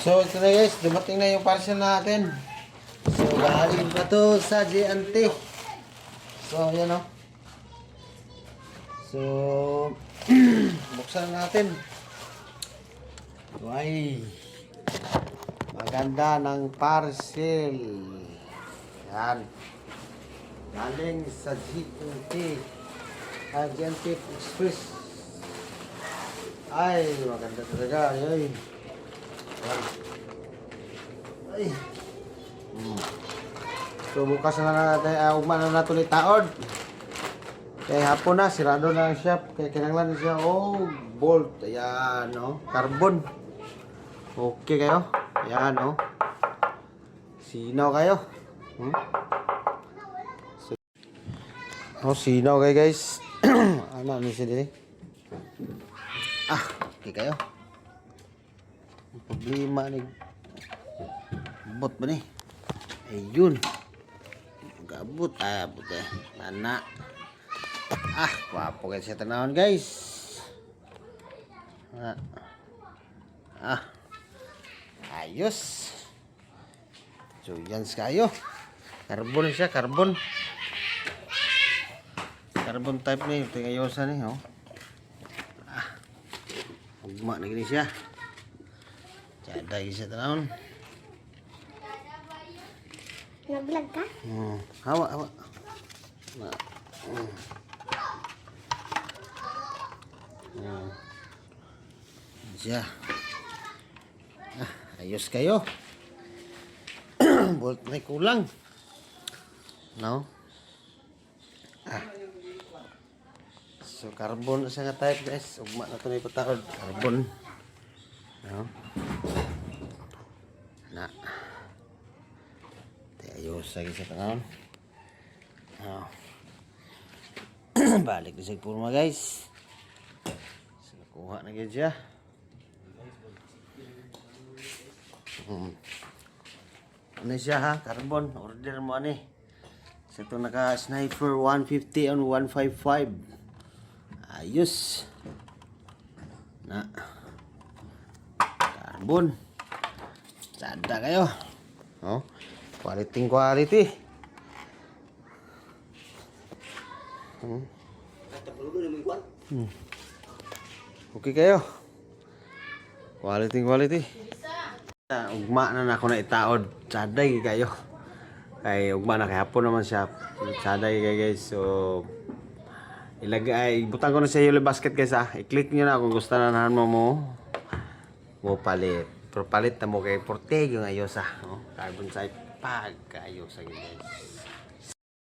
So ito na guys, dumating na yung parcel natin. So galing pa to sa J&T. So yan o. So buksan natin. Ay, maganda ng parcel. Yan. Galing sa J&T. J&T Express. Ay, maganda talaga. Ay. Ay. So bukas na natin, ugma na natin ni taod. Kaya hapon na, sirado na ang shop. Kaya kinanglan siya, bolt. Ayan, carbon. Okay kayo? Ayan, sinaw kayo. Sinaw kayo guys. Ano, siya din okay kayo. Problema ni bot ba ni? Ayun. Gabot. Abot eh. Mana. Wapo kayo sa tanahon guys. Ayos. So yan kayo. Carbon siya, carbon. Carbon type ni. Ito yung ayosa ni. Ugma na gini siya. Ada isa tanahon. Nag-vlog ka? Hawa. Diya. Ayos kayo. Bolt na kulang. No? So carbon sa nga type guys. Ugma na ito na ipatahod. Carbon. No? Ayos lagi sa tangan. Balik di sa purma guys. So nakuha na gyud siya. Ano siya ha? Carbon. Order mo ani. Sa ito naka Sniper 150 on 155. Ayos. Na. Carbon. Sada kayo. Quality. Okay kayo. Quality. Ugma na ako na itaod. Saday kayo. Kay ugma na kahapon naman siya. Saday kayo guys. So ilagay, butang ko na sa yellow basket guys I-click nyo na kung gusto na nahan mo palit. Pero palit na mo kay Porteg yung ayos carbon type pag ayos guys.